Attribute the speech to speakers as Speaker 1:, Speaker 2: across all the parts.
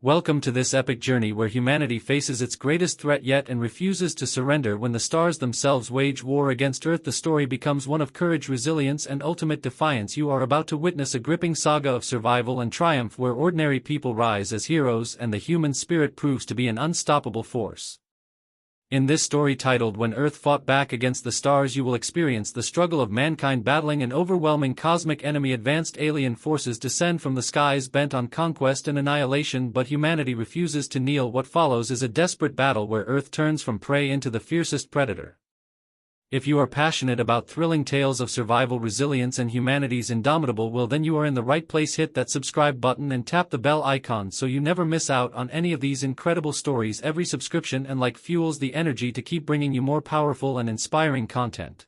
Speaker 1: Welcome to this epic journey where humanity faces its greatest threat yet and refuses to surrender when the stars themselves wage war against Earth. The story becomes one of courage, resilience, and ultimate defiance. You are about to witness a gripping saga of survival and triumph where ordinary people rise as heroes and the human spirit proves to be an unstoppable force. In this story titled When Earth Fought Back Against the Stars, you will experience the struggle of mankind battling an overwhelming cosmic enemy. Advanced alien forces descend from the skies bent on conquest and annihilation, but humanity refuses to kneel. What follows is a desperate battle where Earth turns from prey into the fiercest predator. If you are passionate about thrilling tales of survival, resilience, and humanity's indomitable will, then you are in the right place. Hit that subscribe button and tap the bell icon so you never miss out on any of these incredible stories. Every subscription and like fuels the energy to keep bringing you more powerful and inspiring content.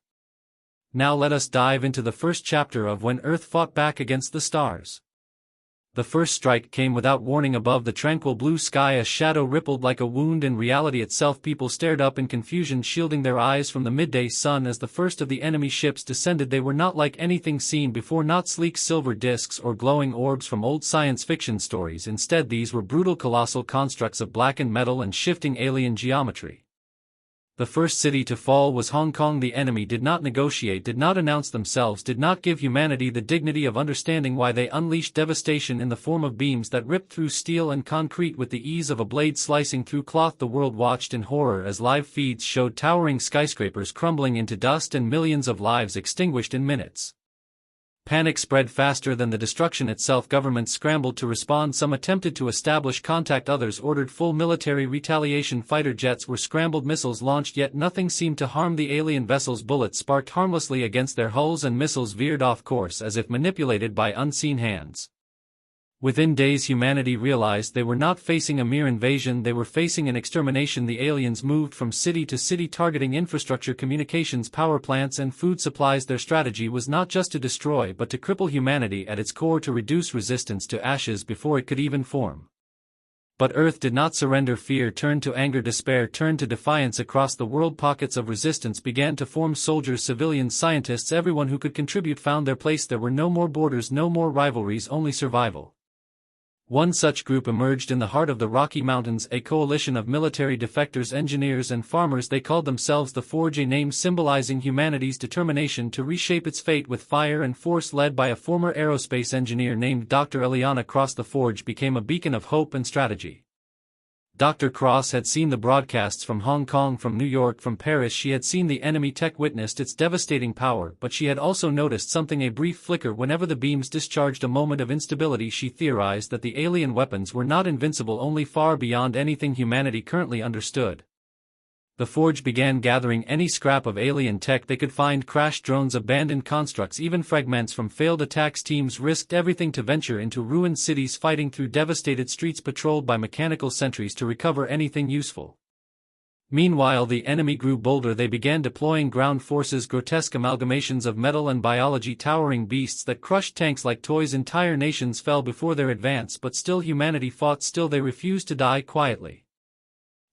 Speaker 1: Now let us dive into the first chapter of When Earth Fought Back Against the Stars. The first strike came without warning. Above the tranquil blue sky, a shadow rippled like a wound in reality itself. People stared up in confusion, shielding their eyes from the midday sun as the first of the enemy ships descended. They were not like anything seen before, not sleek silver discs or glowing orbs from old science fiction stories. Instead, these were brutal, colossal constructs of blackened metal and shifting alien geometry. The first city to fall was Hong Kong. The enemy did not negotiate, did not announce themselves, did not give humanity the dignity of understanding why. They unleashed devastation in the form of beams that ripped through steel and concrete with the ease of a blade slicing through cloth. The world watched in horror as live feeds showed towering skyscrapers crumbling into dust and millions of lives extinguished in minutes. Panic spread faster than the destruction itself. Governments scrambled to respond. Some attempted to establish contact, others ordered full military retaliation. Fighter jets were scrambled, missiles launched, yet nothing seemed to harm the alien vessels. Bullets sparked harmlessly against their hulls and missiles veered off course as if manipulated by unseen hands. Within days, humanity realized they were not facing a mere invasion, they were facing an extermination. The aliens moved from city to city, targeting infrastructure, communications, power plants, and food supplies. Their strategy was not just to destroy but to cripple humanity at its core, to reduce resistance to ashes before it could even form. But Earth did not surrender. Fear turned to anger, despair turned to defiance. Across the world, pockets of resistance began to form. Soldiers, civilians, scientists, everyone who could contribute found their place. There were no more borders, no more rivalries, only survival. One such group emerged in the heart of the Rocky Mountains, a coalition of military defectors, engineers, and farmers. They called themselves the Forge, a name symbolizing humanity's determination to reshape its fate with fire and force. Led by a former aerospace engineer named Dr. Eliana Cross, the Forge became a beacon of hope and strategy. Dr. Cross had seen the broadcasts from Hong Kong, from New York, from Paris. She had seen the enemy tech, witnessed its devastating power, but she had also noticed something: a brief flicker whenever the beams discharged, a moment of instability. She theorized that the alien weapons were not invincible, only far beyond anything humanity currently understood. The Forge began gathering any scrap of alien tech they could find: crashed drones, abandoned constructs, even fragments from failed attacks. Teams risked everything to venture into ruined cities, fighting through devastated streets patrolled by mechanical sentries to recover anything useful. Meanwhile, the enemy grew bolder. They began deploying ground forces, grotesque amalgamations of metal and biology, towering beasts that crushed tanks like toys. Entire nations fell before their advance, but still humanity fought. Still they refused to die quietly.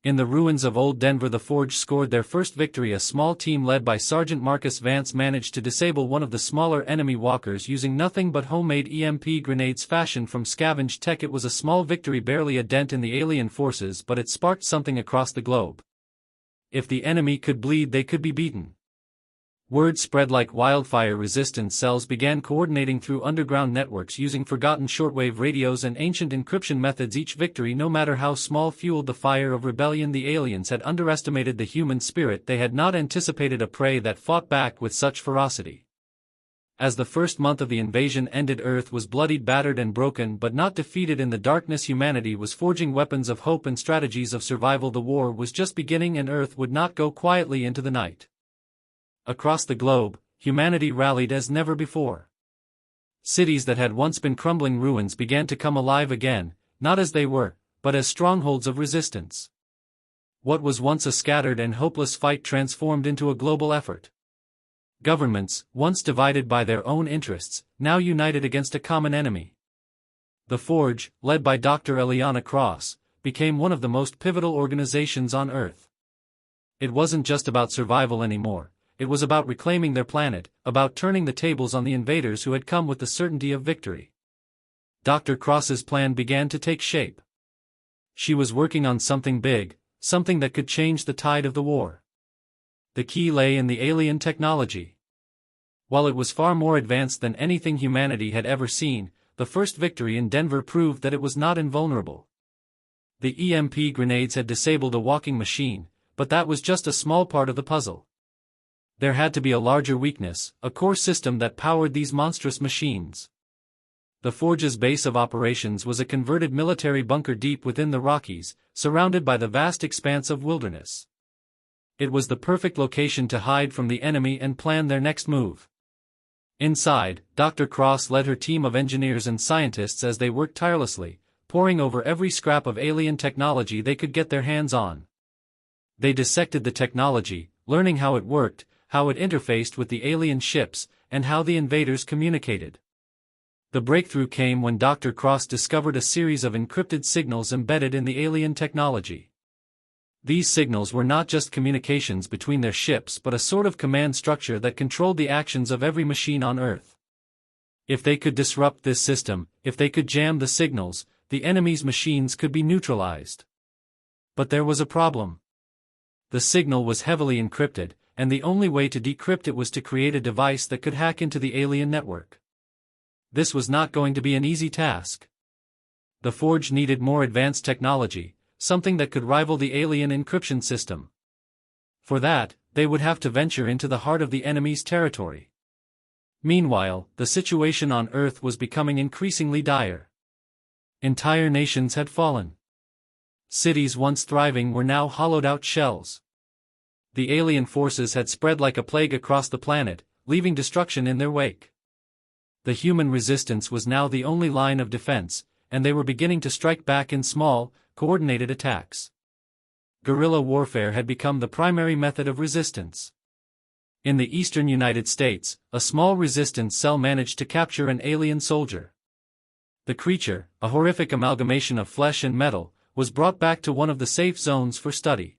Speaker 1: In the ruins of Old Denver, the Forge scored their first victory. A small team led by Sergeant Marcus Vance managed to disable one of the smaller enemy walkers using nothing but homemade EMP grenades fashioned from scavenged tech. It was a small victory, barely a dent in the alien forces, but it sparked something across the globe. If the enemy could bleed, they could be beaten. Word spread like wildfire. Resistance cells began coordinating through underground networks using forgotten shortwave radios and ancient encryption methods. Each victory, no matter how small, fueled the fire of rebellion. The aliens had underestimated the human spirit. They had not anticipated a prey that fought back with such ferocity. As the first month of the invasion ended, Earth was bloodied, battered, and broken, but not defeated. In the darkness, humanity was forging weapons of hope and strategies of survival. The war was just beginning, and Earth would not go quietly into the night. Across the globe, humanity rallied as never before. Cities that had once been crumbling ruins began to come alive again, not as they were, but as strongholds of resistance. What was once a scattered and hopeless fight transformed into a global effort. Governments, once divided by their own interests, now united against a common enemy. The Forge, led by Dr. Eliana Cross, became one of the most pivotal organizations on Earth. It wasn't just about survival anymore. It was about reclaiming their planet, about turning the tables on the invaders who had come with the certainty of victory. Dr. Cross's plan began to take shape. She was working on something big, something that could change the tide of the war. The key lay in the alien technology. While it was far more advanced than anything humanity had ever seen, the first victory in Denver proved that it was not invulnerable. The EMP grenades had disabled a walking machine, but that was just a small part of the puzzle. There had to be a larger weakness, a core system that powered these monstrous machines. The Forge's base of operations was a converted military bunker deep within the Rockies, surrounded by the vast expanse of wilderness. It was the perfect location to hide from the enemy and plan their next move. Inside, Dr. Cross led her team of engineers and scientists as they worked tirelessly, poring over every scrap of alien technology they could get their hands on. They dissected the technology, learning how it worked, how it interfaced with the alien ships, and how the invaders communicated. The breakthrough came when Dr. Cross discovered a series of encrypted signals embedded in the alien technology. These signals were not just communications between their ships but a sort of command structure that controlled the actions of every machine on Earth. If they could disrupt this system, if they could jam the signals, the enemy's machines could be neutralized. But there was a problem. The signal was heavily encrypted, and the only way to decrypt it was to create a device that could hack into the alien network. This was not going to be an easy task. The Forge needed more advanced technology, something that could rival the alien encryption system. For that, they would have to venture into the heart of the enemy's territory. Meanwhile, the situation on Earth was becoming increasingly dire. Entire nations had fallen. Cities once thriving were now hollowed-out shells. The alien forces had spread like a plague across the planet, leaving destruction in their wake. The human resistance was now the only line of defense, and they were beginning to strike back in small, coordinated attacks. Guerrilla warfare had become the primary method of resistance. In the eastern United States, a small resistance cell managed to capture an alien soldier. The creature, a horrific amalgamation of flesh and metal, was brought back to one of the safe zones for study.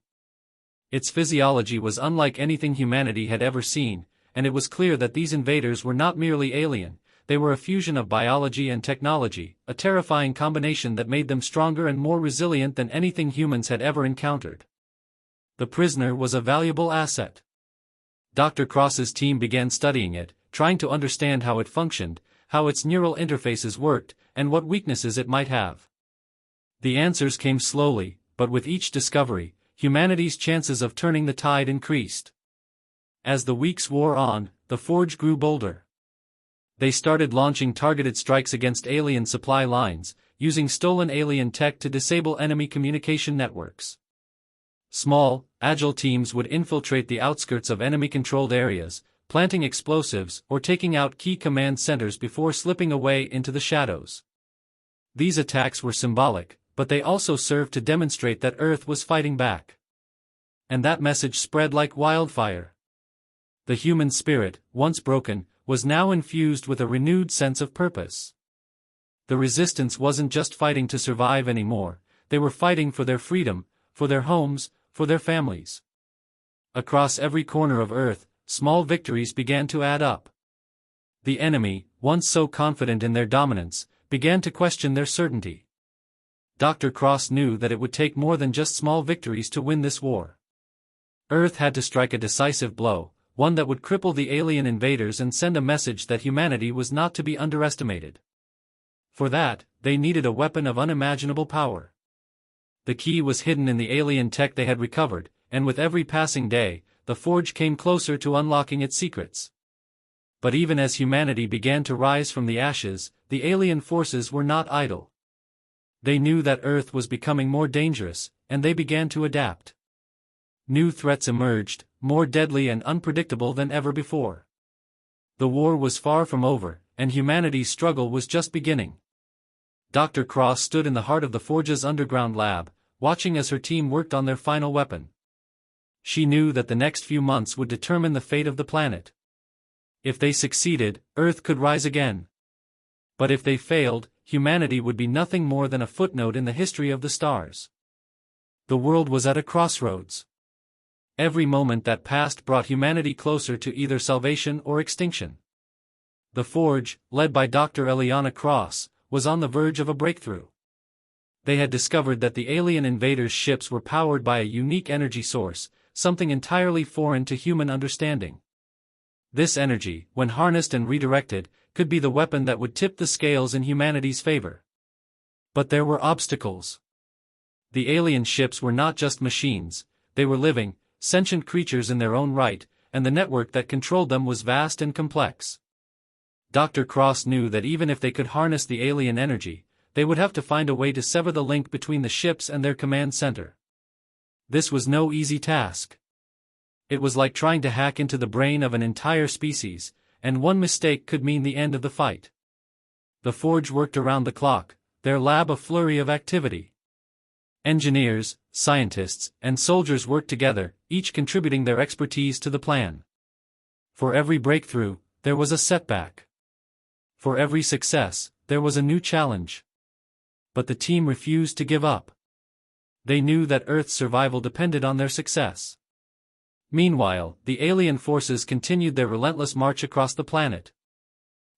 Speaker 1: Its physiology was unlike anything humanity had ever seen, and it was clear that these invaders were not merely alien. They were a fusion of biology and technology, a terrifying combination that made them stronger and more resilient than anything humans had ever encountered. The prisoner was a valuable asset. Dr. Cross's team began studying it, trying to understand how it functioned, how its neural interfaces worked, and what weaknesses it might have. The answers came slowly, but with each discovery, humanity's chances of turning the tide increased. As the weeks wore on, the Forge grew bolder. They started launching targeted strikes against alien supply lines, using stolen alien tech to disable enemy communication networks. Small, agile teams would infiltrate the outskirts of enemy-controlled areas, planting explosives or taking out key command centers before slipping away into the shadows. These attacks were symbolic, but they also served to demonstrate that Earth was fighting back. And that message spread like wildfire. The human spirit, once broken, was now infused with a renewed sense of purpose. The resistance wasn't just fighting to survive anymore, they were fighting for their freedom, for their homes, for their families. Across every corner of Earth, small victories began to add up. The enemy, once so confident in their dominance, began to question their certainty. Dr. Cross knew that it would take more than just small victories to win this war. Earth had to strike a decisive blow, one that would cripple the alien invaders and send a message that humanity was not to be underestimated. For that, they needed a weapon of unimaginable power. The key was hidden in the alien tech they had recovered, and with every passing day, the Forge came closer to unlocking its secrets. But even as humanity began to rise from the ashes, the alien forces were not idle. They knew that Earth was becoming more dangerous, and they began to adapt. New threats emerged, more deadly and unpredictable than ever before. The war was far from over, and humanity's struggle was just beginning. Dr. Cross stood in the heart of the Forge's underground lab, watching as her team worked on their final weapon. She knew that the next few months would determine the fate of the planet. If they succeeded, Earth could rise again. But if they failed, humanity would be nothing more than a footnote in the history of the stars. The world was at a crossroads. Every moment that passed brought humanity closer to either salvation or extinction. The Forge, led by Dr. Eliana Cross, was on the verge of a breakthrough. they had discovered that the alien invaders' ships were powered by a unique energy source, something entirely foreign to human understanding. This energy, when harnessed and redirected, could be the weapon that would tip the scales in humanity's favor. But there were obstacles. The alien ships were not just machines, they were living, sentient creatures in their own right, and the network that controlled them was vast and complex. Dr. Cross knew that even if they could harness the alien energy, they would have to find a way to sever the link between the ships and their command center. This was no easy task. It was like trying to hack into the brain of an entire species, and one mistake could mean the end of the fight. The Forge worked around the clock, their lab a flurry of activity. Engineers, scientists, and soldiers worked together, each contributing their expertise to the plan. For every breakthrough, there was a setback. For every success, there was a new challenge. But the team refused to give up. They knew that Earth's survival depended on their success. Meanwhile, the alien forces continued their relentless march across the planet.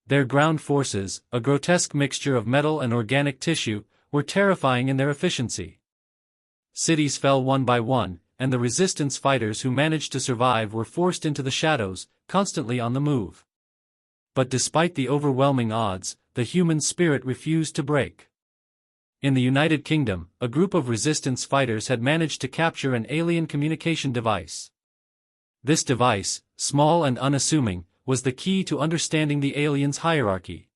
Speaker 1: Their ground forces, a grotesque mixture of metal and organic tissue, were terrifying in their efficiency. Cities fell one by one, and the resistance fighters who managed to survive were forced into the shadows, constantly on the move. But despite the overwhelming odds, the human spirit refused to break. In the United Kingdom, a group of resistance fighters had managed to capture an alien communication device. This device, small and unassuming, was the key to understanding the aliens' hierarchy.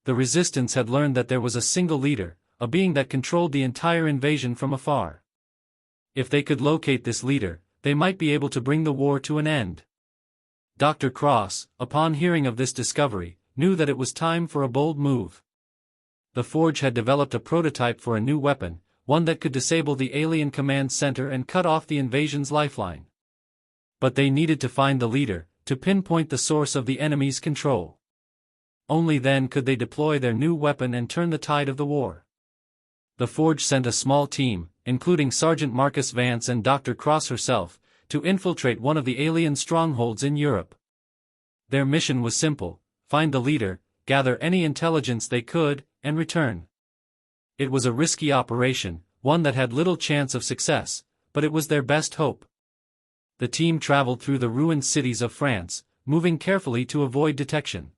Speaker 1: The resistance had learned that there was a single leader, a being that controlled the entire invasion from afar. If they could locate this leader, they might be able to bring the war to an end. Dr. Cross, upon hearing of this discovery, knew that it was time for a bold move. The Forge had developed a prototype for a new weapon, one that could disable the alien command center and cut off the invasion's lifeline. But they needed to find the leader, to pinpoint the source of the enemy's control. Only then could they deploy their new weapon and turn the tide of the war. The Forge sent a small team, including Sergeant Marcus Vance and Dr. Cross herself, to infiltrate one of the alien strongholds in Europe. Their mission was simple: find the leader, gather any intelligence they could, and return. It was a risky operation, one that had little chance of success, but it was their best hope. The team traveled through the ruined cities of France, moving carefully to avoid detection.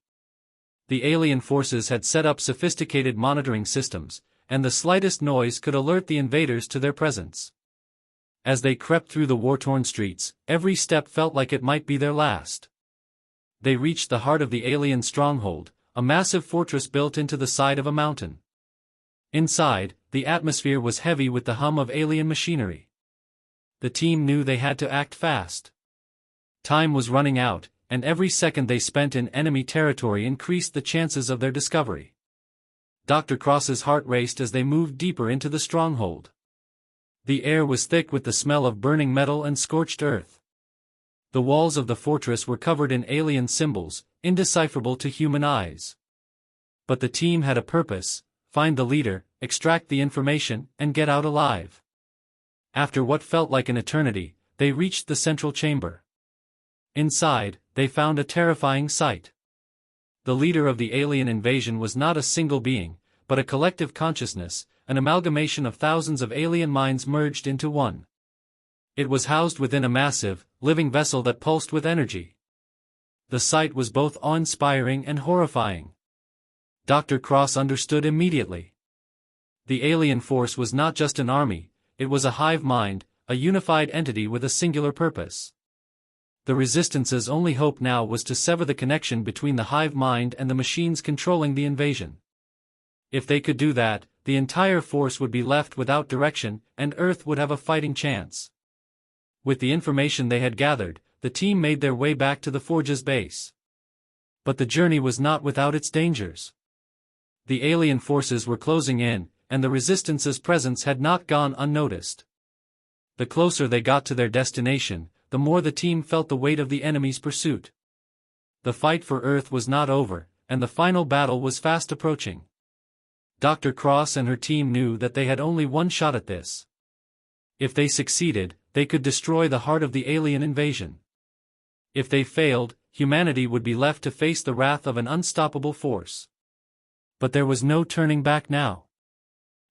Speaker 1: The alien forces had set up sophisticated monitoring systems, and the slightest noise could alert the invaders to their presence. As they crept through the war-torn streets, every step felt like it might be their last. They reached the heart of the alien stronghold, a massive fortress built into the side of a mountain. Inside, the atmosphere was heavy with the hum of alien machinery. The team knew they had to act fast. Time was running out, and every second they spent in enemy territory increased the chances of their discovery. Dr. Cross's heart raced as they moved deeper into the stronghold. The air was thick with the smell of burning metal and scorched earth. The walls of the fortress were covered in alien symbols, indecipherable to human eyes. But the team had a purpose: find the leader, extract the information, and get out alive. After what felt like an eternity, they reached the central chamber. Inside, they found a terrifying sight. The leader of the alien invasion was not a single being, but a collective consciousness, an amalgamation of thousands of alien minds merged into one. It was housed within a massive, living vessel that pulsed with energy. The sight was both awe-inspiring and horrifying. Dr. Cross understood immediately. The alien force was not just an army, it was a hive mind, a unified entity with a singular purpose. The Resistance's only hope now was to sever the connection between the hive mind and the machines controlling the invasion. If they could do that, the entire force would be left without direction, and Earth would have a fighting chance. With the information they had gathered, the team made their way back to the Forge's base. But the journey was not without its dangers. The alien forces were closing in, and the Resistance's presence had not gone unnoticed. The closer they got to their destination, the more the team felt the weight of the enemy's pursuit. The fight for Earth was not over, and the final battle was fast approaching. Dr. Cross and her team knew that they had only one shot at this. If they succeeded, they could destroy the heart of the alien invasion. If they failed, humanity would be left to face the wrath of an unstoppable force. But there was no turning back now.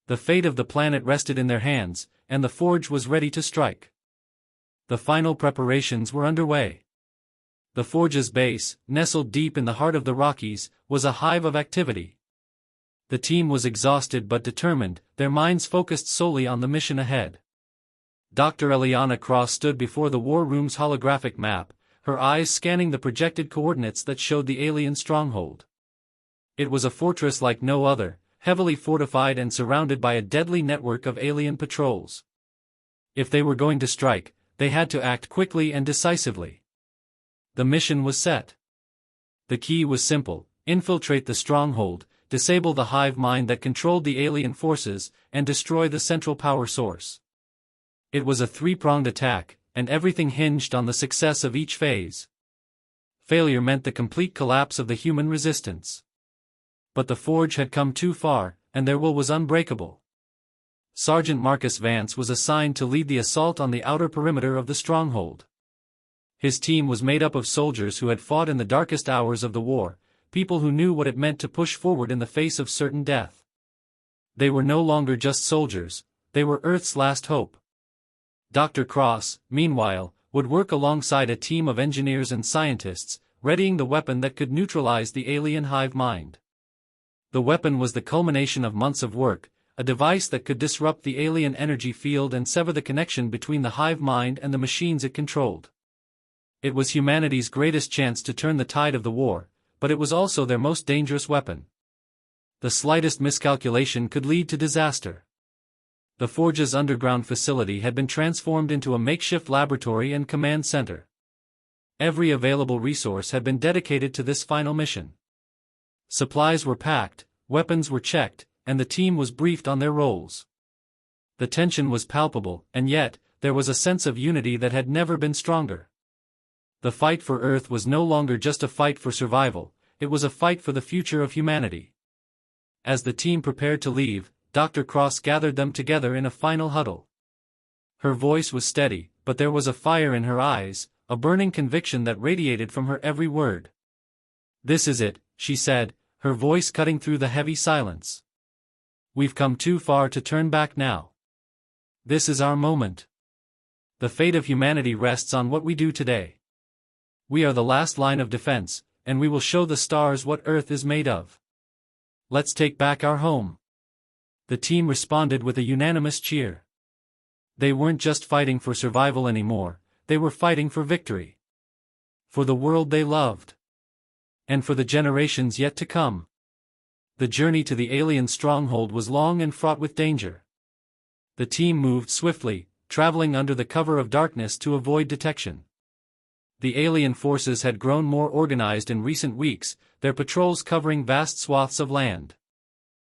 Speaker 1: The fate of the planet rested in their hands, and the Forge was ready to strike. The final preparations were underway. The Forge's base, nestled deep in the heart of the Rockies, was a hive of activity. The team was exhausted but determined, their minds focused solely on the mission ahead. Dr. Eliana Cross stood before the war room's holographic map, her eyes scanning the projected coordinates that showed the alien stronghold. It was a fortress like no other, heavily fortified and surrounded by a deadly network of alien patrols. If they were going to strike, they had to act quickly and decisively. The mission was set. The key was simple: infiltrate the stronghold, disable the hive mind that controlled the alien forces, and destroy the central power source. It was a three-pronged attack, and everything hinged on the success of each phase. Failure meant the complete collapse of the human resistance. But the Forge had come too far, and their will was unbreakable. Sergeant Marcus Vance was assigned to lead the assault on the outer perimeter of the stronghold. His team was made up of soldiers who had fought in the darkest hours of the war, people who knew what it meant to push forward in the face of certain death. They were no longer just soldiers, they were Earth's last hope. Dr. Cross, meanwhile, would work alongside a team of engineers and scientists, readying the weapon that could neutralize the alien hive mind. The weapon was the culmination of months of work, a device that could disrupt the alien energy field and sever the connection between the hive mind and the machines it controlled. It was humanity's greatest chance to turn the tide of the war, but it was also their most dangerous weapon. The slightest miscalculation could lead to disaster. The Forge's underground facility had been transformed into a makeshift laboratory and command center. Every available resource had been dedicated to this final mission. Supplies were packed, weapons were checked, and the team was briefed on their roles. The tension was palpable, and yet, there was a sense of unity that had never been stronger. The fight for Earth was no longer just a fight for survival, it was a fight for the future of humanity. As the team prepared to leave, Dr. Cross gathered them together in a final huddle. Her voice was steady, but there was a fire in her eyes, a burning conviction that radiated from her every word. "This is it," she said, her voice cutting through the heavy silence. "We've come too far to turn back now. This is our moment. The fate of humanity rests on what we do today. We are the last line of defense, and we will show the stars what Earth is made of. Let's take back our home." The team responded with a unanimous cheer. They weren't just fighting for survival anymore, they were fighting for victory. For the world they loved. And for the generations yet to come. The journey to the alien stronghold was long and fraught with danger. The team moved swiftly, traveling under the cover of darkness to avoid detection. The alien forces had grown more organized in recent weeks, their patrols covering vast swaths of land.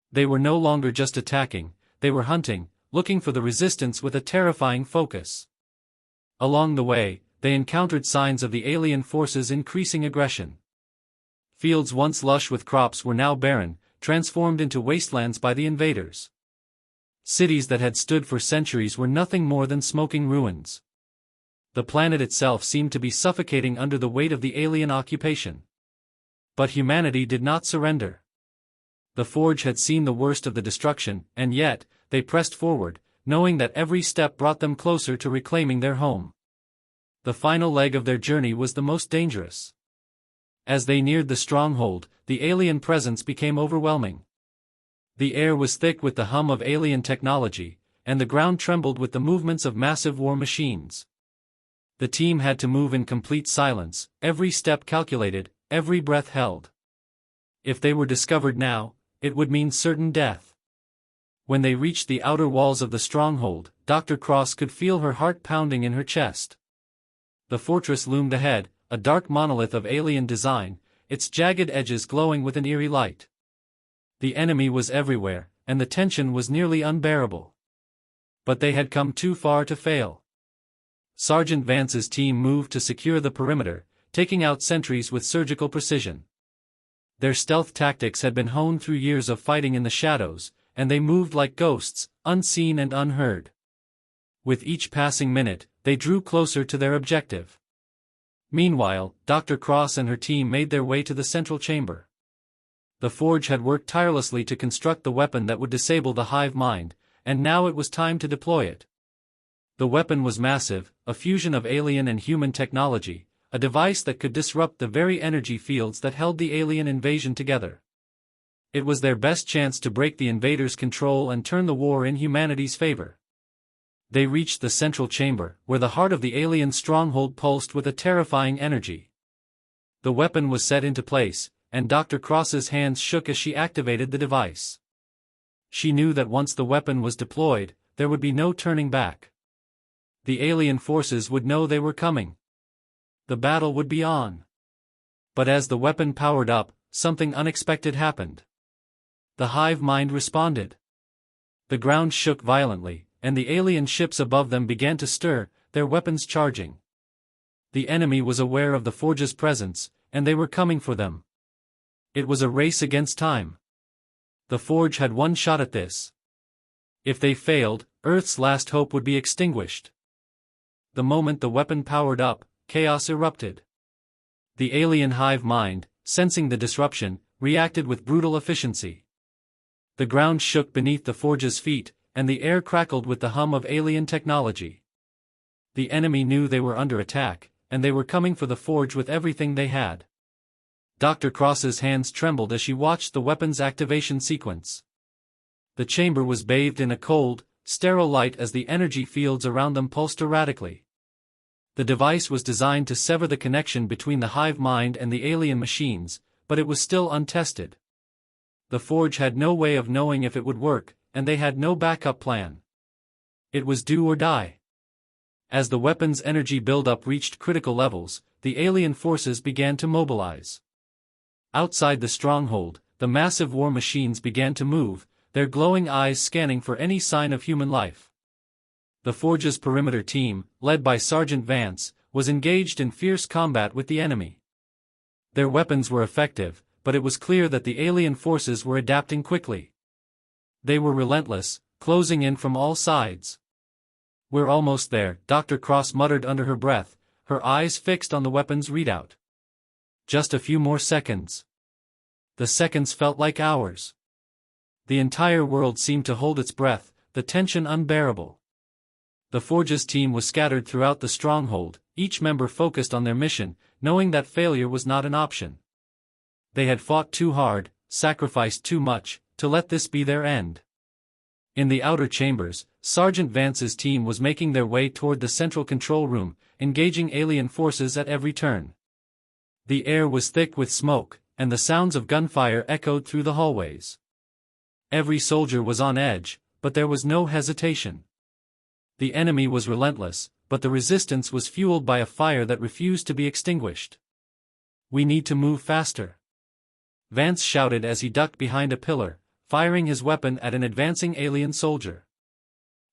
Speaker 1: They were no longer just attacking, they were hunting, looking for the resistance with a terrifying focus. Along the way, they encountered signs of the alien forces' increasing aggression. Fields once lush with crops were now barren, transformed into wastelands by the invaders. Cities that had stood for centuries were nothing more than smoking ruins. The planet itself seemed to be suffocating under the weight of the alien occupation. But humanity did not surrender. The Forge had seen the worst of the destruction, and yet, they pressed forward, knowing that every step brought them closer to reclaiming their home. The final leg of their journey was the most dangerous. As they neared the stronghold, the alien presence became overwhelming. The air was thick with the hum of alien technology, and the ground trembled with the movements of massive war machines. The team had to move in complete silence, every step calculated, every breath held. If they were discovered now, it would mean certain death. When they reached the outer walls of the stronghold, Dr. Cross could feel her heart pounding in her chest. The fortress loomed ahead, a dark monolith of alien design, its jagged edges glowing with an eerie light. The enemy was everywhere, and the tension was nearly unbearable. But they had come too far to fail. Sergeant Vance's team moved to secure the perimeter, taking out sentries with surgical precision. Their stealth tactics had been honed through years of fighting in the shadows, and they moved like ghosts, unseen and unheard. With each passing minute, they drew closer to their objective. Meanwhile, Dr. Cross and her team made their way to the central chamber. The Forge had worked tirelessly to construct the weapon that would disable the Hive mind, and now it was time to deploy it. The weapon was massive, a fusion of alien and human technology, a device that could disrupt the very energy fields that held the alien invasion together. It was their best chance to break the invaders' control and turn the war in humanity's favor. They reached the central chamber, where the heart of the alien stronghold pulsed with a terrifying energy. The weapon was set into place, and Dr. Cross's hands shook as she activated the device. She knew that once the weapon was deployed, there would be no turning back. The alien forces would know they were coming. The battle would be on. But as the weapon powered up, something unexpected happened. The Hive mind responded. The ground shook violently, and the alien ships above them began to stir, their weapons charging. The enemy was aware of the Forge's presence, and they were coming for them. It was a race against time. The Forge had one shot at this. If they failed, Earth's last hope would be extinguished. The moment the weapon powered up, chaos erupted. The alien Hive mind, sensing the disruption, reacted with brutal efficiency. The ground shook beneath the Forge's feet, and the air crackled with the hum of alien technology. The enemy knew they were under attack, and they were coming for the Forge with everything they had. Dr. Cross's hands trembled as she watched the weapon's activation sequence. The chamber was bathed in a cold, sterile light as the energy fields around them pulsed erratically. The device was designed to sever the connection between the Hive mind and the alien machines, but it was still untested. The Forge had no way of knowing if it would work, and they had no backup plan. It was do or die. As the weapon's energy buildup reached critical levels, the alien forces began to mobilize. Outside the stronghold, the massive war machines began to move, their glowing eyes scanning for any sign of human life. The Forge's perimeter team, led by Sergeant Vance, was engaged in fierce combat with the enemy. Their weapons were effective, but it was clear that the alien forces were adapting quickly. They were relentless, closing in from all sides. "We're almost there," Dr. Cross muttered under her breath, her eyes fixed on the weapon's readout. Just a few more seconds. The seconds felt like hours. The entire world seemed to hold its breath, the tension unbearable. The Forge's team was scattered throughout the stronghold, each member focused on their mission, knowing that failure was not an option. They had fought too hard, sacrificed too much, to let this be their end. In the outer chambers, Sergeant Vance's team was making their way toward the central control room, engaging alien forces at every turn. The air was thick with smoke, and the sounds of gunfire echoed through the hallways. Every soldier was on edge, but there was no hesitation. The enemy was relentless, but the resistance was fueled by a fire that refused to be extinguished. "We need to move faster," Vance shouted as he ducked behind a pillar, firing his weapon at an advancing alien soldier.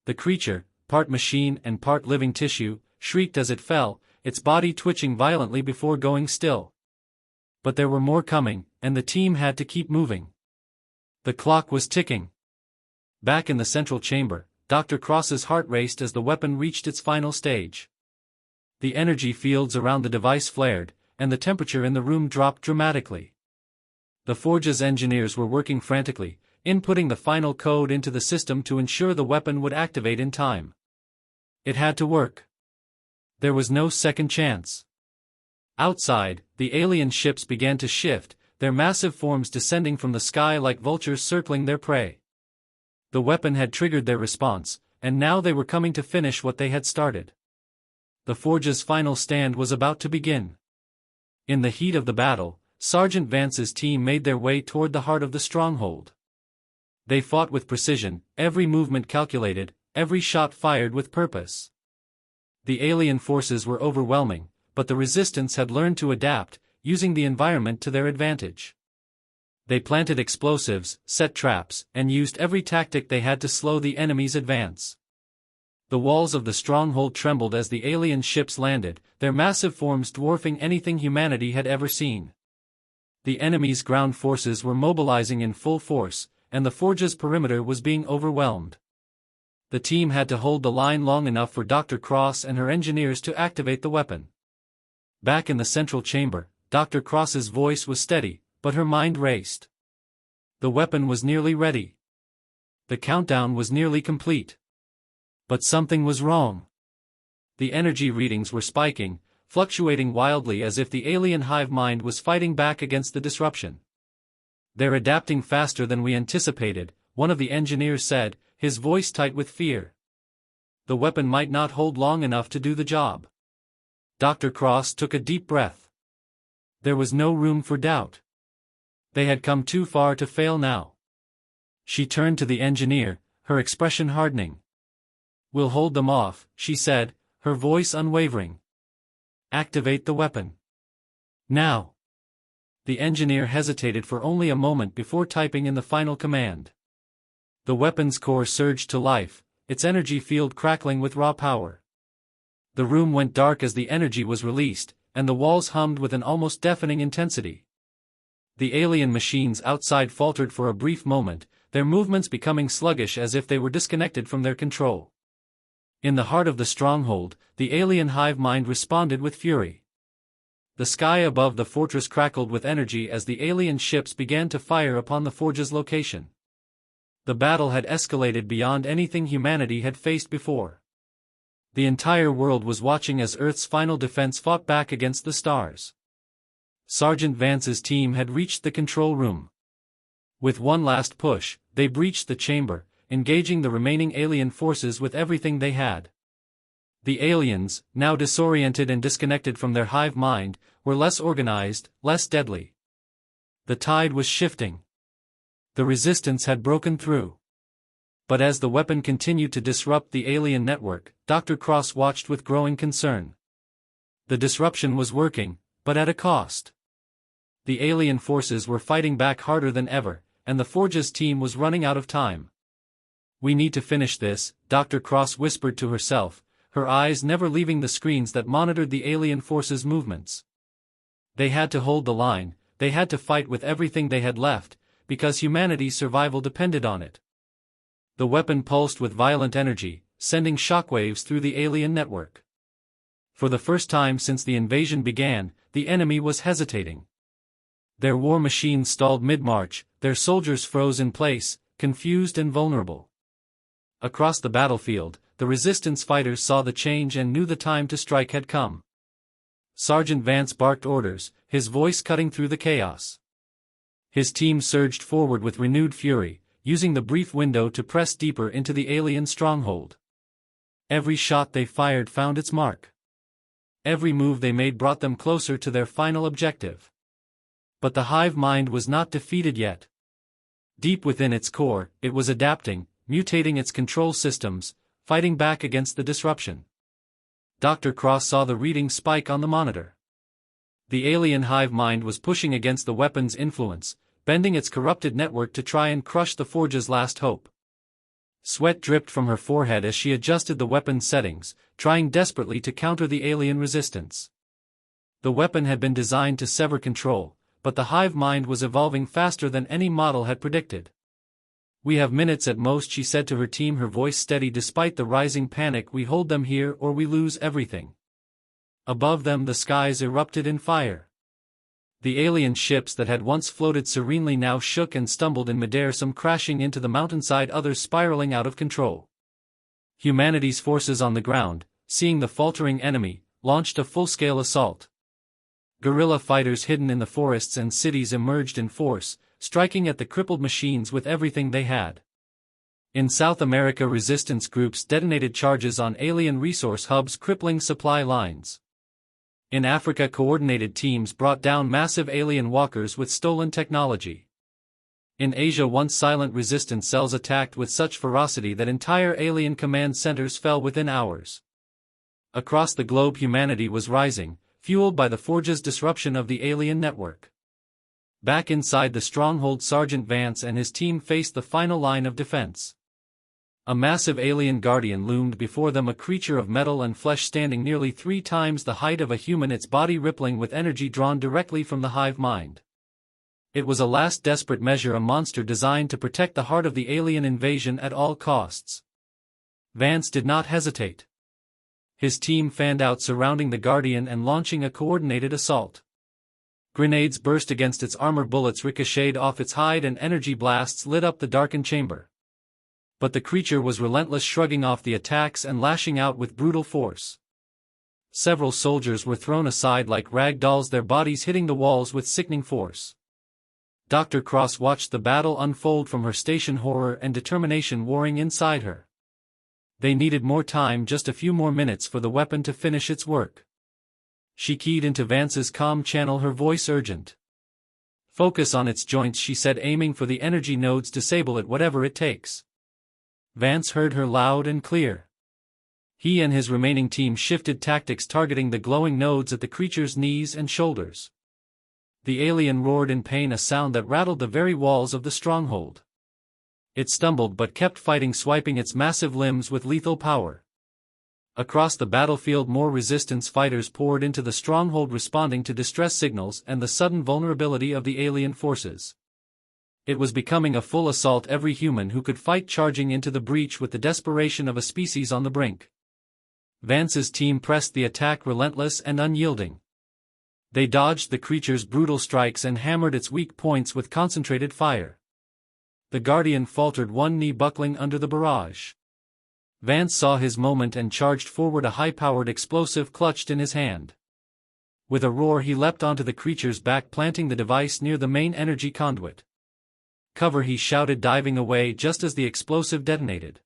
Speaker 1: The creature, part machine and part living tissue, shrieked as it fell, its body twitching violently before going still. But there were more coming, and the team had to keep moving. The clock was ticking. Back in the central chamber, Dr. Cross's heart raced as the weapon reached its final stage. The energy fields around the device flared, and the temperature in the room dropped dramatically. The Forge's engineers were working frantically, inputting the final code into the system to ensure the weapon would activate in time. It had to work. There was no second chance. Outside, the alien ships began to shift, their massive forms descending from the sky like vultures circling their prey. The weapon had triggered their response, and now they were coming to finish what they had started. The Forge's final stand was about to begin. In the heat of the battle, Sergeant Vance's team made their way toward the heart of the stronghold. They fought with precision, every movement calculated, every shot fired with purpose. The alien forces were overwhelming, but the resistance had learned to adapt, using the environment to their advantage. They planted explosives, set traps, and used every tactic they had to slow the enemy's advance. The walls of the stronghold trembled as the alien ships landed, their massive forms dwarfing anything humanity had ever seen. The enemy's ground forces were mobilizing in full force, and the Forge's perimeter was being overwhelmed. The team had to hold the line long enough for Dr. Cross and her engineers to activate the weapon. Back in the central chamber, Dr. Cross's voice was steady, but her mind raced. The weapon was nearly ready. The countdown was nearly complete. But something was wrong. The energy readings were spiking, fluctuating wildly as if the alien hive mind was fighting back against the disruption. "They're adapting faster than we anticipated," one of the engineers said, his voice tight with fear. "The weapon might not hold long enough to do the job." Dr. Cross took a deep breath. There was no room for doubt. They had come too far to fail now. She turned to the engineer, her expression hardening. "We'll hold them off," she said, her voice unwavering. "Activate the weapon. Now." The engineer hesitated for only a moment before typing in the final command. The weapon's core surged to life, its energy field crackling with raw power. The room went dark as the energy was released, and the walls hummed with an almost deafening intensity. The alien machines outside faltered for a brief moment, their movements becoming sluggish as if they were disconnected from their control. In the heart of the stronghold, the alien hive mind responded with fury. The sky above the fortress crackled with energy as the alien ships began to fire upon the forge's location. The battle had escalated beyond anything humanity had faced before. The entire world was watching as Earth's final defense fought back against the stars. Sergeant Vance's team had reached the control room. With one last push, they breached the chamber, engaging the remaining alien forces with everything they had. The aliens, now disoriented and disconnected from their hive mind, were less organized, less deadly. The tide was shifting. The resistance had broken through. But as the weapon continued to disrupt the alien network, Dr. Cross watched with growing concern. The disruption was working, but at a cost. The alien forces were fighting back harder than ever, and the Forge's team was running out of time. "We need to finish this," Dr. Cross whispered to herself, her eyes never leaving the screens that monitored the alien forces' movements. They had to hold the line, they had to fight with everything they had left, because humanity's survival depended on it. The weapon pulsed with violent energy, sending shockwaves through the alien network. For the first time since the invasion began, the enemy was hesitating. Their war machines stalled mid-march, their soldiers froze in place, confused and vulnerable. Across the battlefield, the resistance fighters saw the change and knew the time to strike had come. Sergeant Vance barked orders, his voice cutting through the chaos. His team surged forward with renewed fury, using the brief window to press deeper into the alien stronghold. Every shot they fired found its mark. Every move they made brought them closer to their final objective. But the hive mind was not defeated yet. Deep within its core, it was adapting, mutating its control systems, fighting back against the disruption. Dr. Cross saw the reading spike on the monitor. The alien hive mind was pushing against the weapon's influence, bending its corrupted network to try and crush the Forge's last hope. Sweat dripped from her forehead as she adjusted the weapon's settings, trying desperately to counter the alien resistance. The weapon had been designed to sever control, but the hive mind was evolving faster than any model had predicted. "We have minutes at most," she said to her team, her voice steady despite the rising panic. "We hold them here or we lose everything." Above them the skies erupted in fire. The alien ships that had once floated serenely now shook and stumbled in midair, some crashing into the mountainside, others spiraling out of control. Humanity's forces on the ground, seeing the faltering enemy, launched a full-scale assault. Guerrilla fighters hidden in the forests and cities emerged in force, striking at the crippled machines with everything they had. In South America, resistance groups detonated charges on alien resource hubs, crippling supply lines. In Africa, coordinated teams brought down massive alien walkers with stolen technology. In Asia, once silent resistance cells attacked with such ferocity that entire alien command centers fell within hours. Across the globe, humanity was rising, fueled by the Forge's disruption of the alien network. Back inside the stronghold, Sergeant Vance and his team faced the final line of defense. A massive alien guardian loomed before them, a creature of metal and flesh standing nearly 3 times the height of a human, its body rippling with energy drawn directly from the hive mind. It was a last desperate measure, a monster designed to protect the heart of the alien invasion at all costs. Vance did not hesitate. His team fanned out, surrounding the guardian and launching a coordinated assault. Grenades burst against its armor, bullets ricocheted off its hide, and energy blasts lit up the darkened chamber. But the creature was relentless, shrugging off the attacks and lashing out with brutal force. Several soldiers were thrown aside like rag dolls, their bodies hitting the walls with sickening force. Dr. Cross watched the battle unfold from her station, horror and determination warring inside her. They needed more time, just a few more minutes for the weapon to finish its work. She keyed into Vance's comm channel, her voice urgent. "Focus on its joints," she said, aiming for the energy nodes. "Disable it, whatever it takes." Vance heard her loud and clear. He and his remaining team shifted tactics, targeting the glowing nodes at the creature's knees and shoulders. The alien roared in pain, a sound that rattled the very walls of the stronghold. It stumbled but kept fighting, swiping its massive limbs with lethal power. Across the battlefield, more resistance fighters poured into the stronghold, responding to distress signals and the sudden vulnerability of the alien forces. It was becoming a full assault, every human who could fight charging into the breach with the desperation of a species on the brink. Vance's team pressed the attack, relentless and unyielding. They dodged the creature's brutal strikes and hammered its weak points with concentrated fire. The Guardian faltered, one knee buckling under the barrage. Vance saw his moment and charged forward, a high-powered explosive clutched in his hand. With a roar, he leapt onto the creature's back, planting the device near the main energy conduit. "Cover," he shouted, diving away just as the explosive detonated.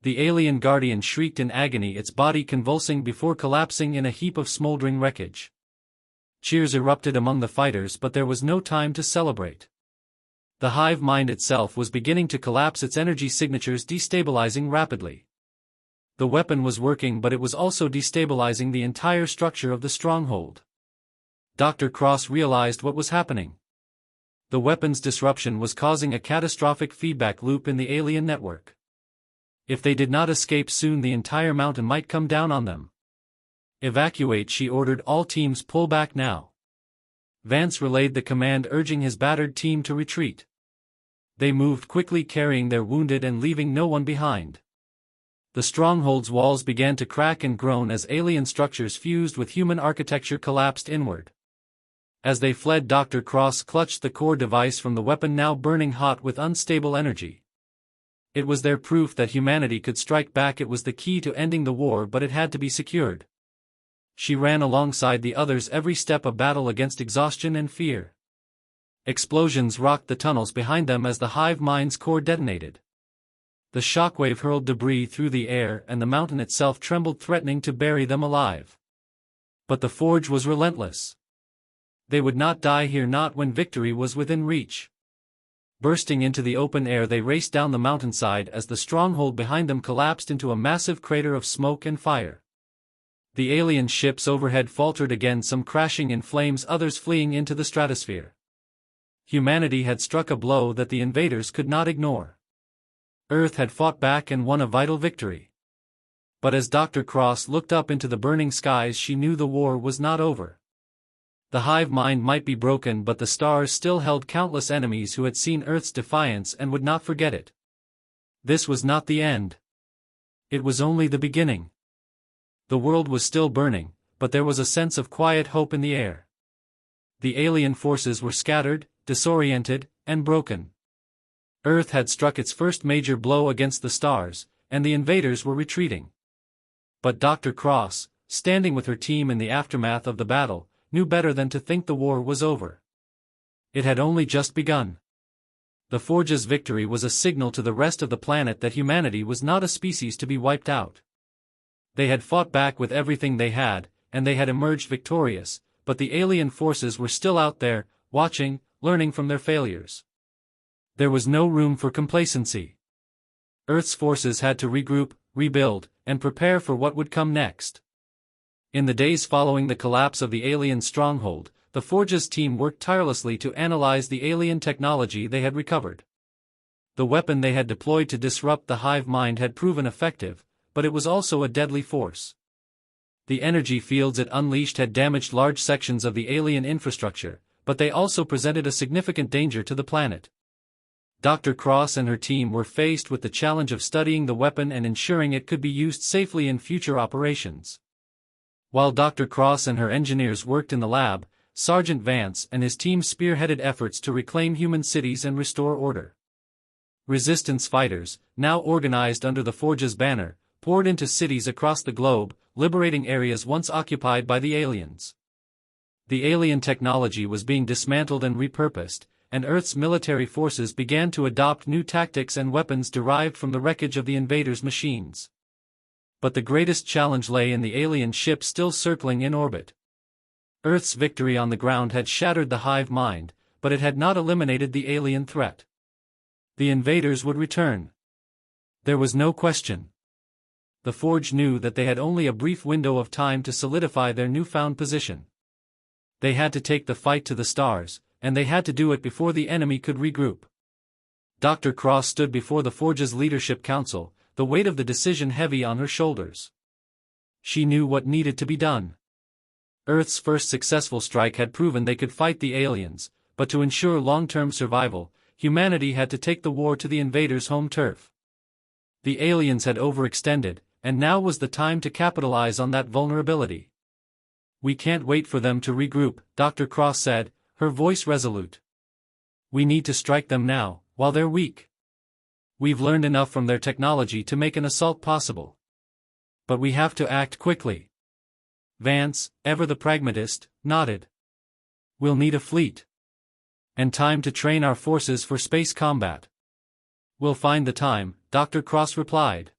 Speaker 1: The alien Guardian shrieked in agony, its body convulsing before collapsing in a heap of smoldering wreckage. Cheers erupted among the fighters, but there was no time to celebrate. The Hive mind itself was beginning to collapse, its energy signatures destabilizing rapidly. The weapon was working, but it was also destabilizing the entire structure of the stronghold. Dr. Cross realized what was happening. The weapon's disruption was causing a catastrophic feedback loop in the alien network. If they did not escape soon, the entire mountain might come down on them. "Evacuate," she ordered, "all teams pull back now." Vance relayed the command, urging his battered team to retreat. They moved quickly, carrying their wounded and leaving no one behind. The stronghold's walls began to crack and groan as alien structures fused with human architecture collapsed inward. As they fled, Dr. Cross clutched the core device from the weapon, now burning hot with unstable energy. It was their proof that humanity could strike back. It was the key to ending the war, but it had to be secured. She ran alongside the others, every step a battle against exhaustion and fear. Explosions rocked the tunnels behind them as the Hive mind's core detonated. The shockwave hurled debris through the air, and the mountain itself trembled, threatening to bury them alive. But the Forge was relentless. They would not die here, not when victory was within reach. Bursting into the open air, they raced down the mountainside as the stronghold behind them collapsed into a massive crater of smoke and fire. The alien ships overhead faltered again, some crashing in flames, others fleeing into the stratosphere. Humanity had struck a blow that the invaders could not ignore. Earth had fought back and won a vital victory. But as Dr. Cross looked up into the burning skies, she knew the war was not over. The Hive mind might be broken, but the stars still held countless enemies who had seen Earth's defiance and would not forget it. This was not the end. It was only the beginning. The world was still burning, but there was a sense of quiet hope in the air. The alien forces were scattered, disoriented, and broken. Earth had struck its first major blow against the stars, and the invaders were retreating. But Dr. Cross, standing with her team in the aftermath of the battle, knew better than to think the war was over. It had only just begun. The Forge's victory was a signal to the rest of the planet that humanity was not a species to be wiped out. They had fought back with everything they had, and they had emerged victorious, but the alien forces were still out there, watching, learning from their failures. There was no room for complacency. Earth's forces had to regroup, rebuild, and prepare for what would come next. In the days following the collapse of the alien stronghold, the Forge's team worked tirelessly to analyze the alien technology they had recovered. The weapon they had deployed to disrupt the Hive mind had proven effective, but it was also a deadly force. The energy fields it unleashed had damaged large sections of the alien infrastructure, but they also presented a significant danger to the planet. Dr. Cross and her team were faced with the challenge of studying the weapon and ensuring it could be used safely in future operations. While Dr. Cross and her engineers worked in the lab, Sergeant Vance and his team spearheaded efforts to reclaim human cities and restore order. Resistance fighters, now organized under the Forge's banner, poured into cities across the globe, liberating areas once occupied by the aliens. The alien technology was being dismantled and repurposed, and Earth's military forces began to adopt new tactics and weapons derived from the wreckage of the invaders' machines. But the greatest challenge lay in the alien ships still circling in orbit. Earth's victory on the ground had shattered the Hive mind, but it had not eliminated the alien threat. The invaders would return. There was no question. The Forge knew that they had only a brief window of time to solidify their newfound position. They had to take the fight to the stars, and they had to do it before the enemy could regroup. Dr. Cross stood before the Forge's leadership council, the weight of the decision heavy on her shoulders. She knew what needed to be done. Earth's first successful strike had proven they could fight the aliens, but to ensure long-term survival, humanity had to take the war to the invaders' home turf. The aliens had overextended, and now was the time to capitalize on that vulnerability. "We can't wait for them to regroup," Dr. Cross said, her voice resolute. "We need to strike them now, while they're weak. We've learned enough from their technology to make an assault possible. But we have to act quickly." Vance, ever the pragmatist, nodded. "We'll need a fleet. And time to train our forces for space combat." "We'll find the time," Dr. Cross replied.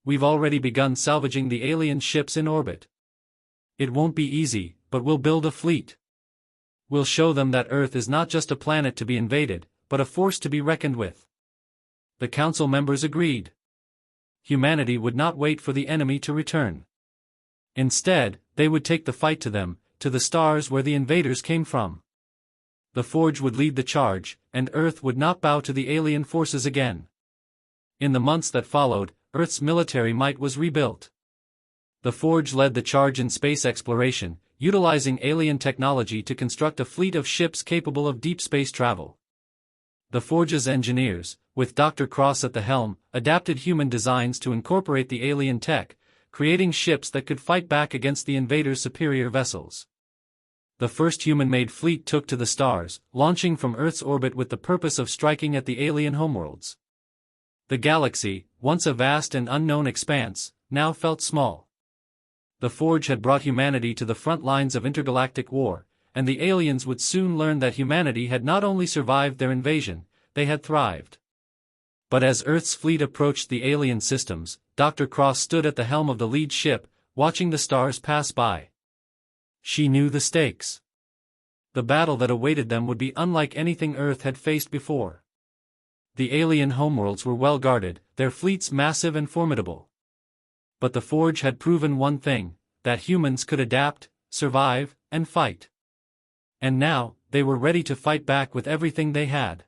Speaker 1: "We've already begun salvaging the alien ships in orbit. It won't be easy, but we'll build a fleet. We'll show them that Earth is not just a planet to be invaded, but a force to be reckoned with." The council members agreed. Humanity would not wait for the enemy to return. Instead, they would take the fight to them, to the stars where the invaders came from. The Forge would lead the charge, and Earth would not bow to the alien forces again. In the months that followed, Earth's military might was rebuilt. The Forge led the charge in space exploration, utilizing alien technology to construct a fleet of ships capable of deep space travel. The Forge's engineers, with Dr. Cross at the helm, adapted human designs to incorporate the alien tech, creating ships that could fight back against the invaders' superior vessels. The first human-made fleet took to the stars, launching from Earth's orbit with the purpose of striking at the alien homeworlds. The galaxy, once a vast and unknown expanse, now felt small. The Forge had brought humanity to the front lines of intergalactic war, and the aliens would soon learn that humanity had not only survived their invasion, they had thrived. But as Earth's fleet approached the alien systems, Dr. Cross stood at the helm of the lead ship, watching the stars pass by. She knew the stakes. The battle that awaited them would be unlike anything Earth had faced before. The alien homeworlds were well guarded, their fleets massive and formidable. But the Forge had proven one thing, that humans could adapt, survive, and fight. And now, they were ready to fight back with everything they had.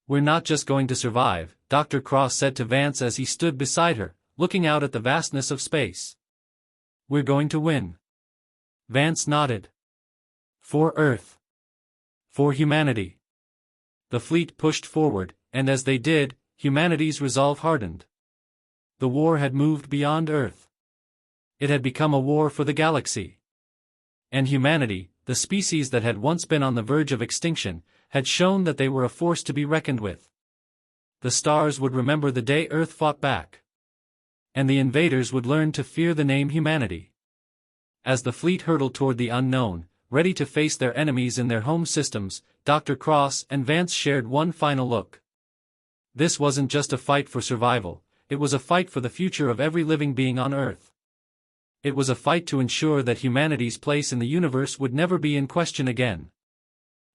Speaker 1: "We're not just going to survive," Dr. Cross said to Vance as he stood beside her, looking out at the vastness of space. "We're going to win." Vance nodded. "For Earth. For humanity." The fleet pushed forward, and as they did, humanity's resolve hardened. The war had moved beyond Earth. It had become a war for the galaxy. And humanity, the species that had once been on the verge of extinction, had shown that they were a force to be reckoned with. The stars would remember the day Earth fought back. And the invaders would learn to fear the name humanity. As the fleet hurtled toward the unknown, ready to face their enemies in their home systems, Dr. Cross and Vance shared one final look. This wasn't just a fight for survival, it was a fight for the future of every living being on Earth. It was a fight to ensure that humanity's place in the universe would never be in question again.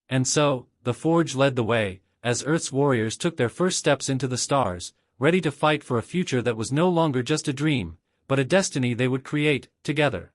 Speaker 1: And so, the Forge led the way, as Earth's warriors took their first steps into the stars, ready to fight for a future that was no longer just a dream, but a destiny they would create, together.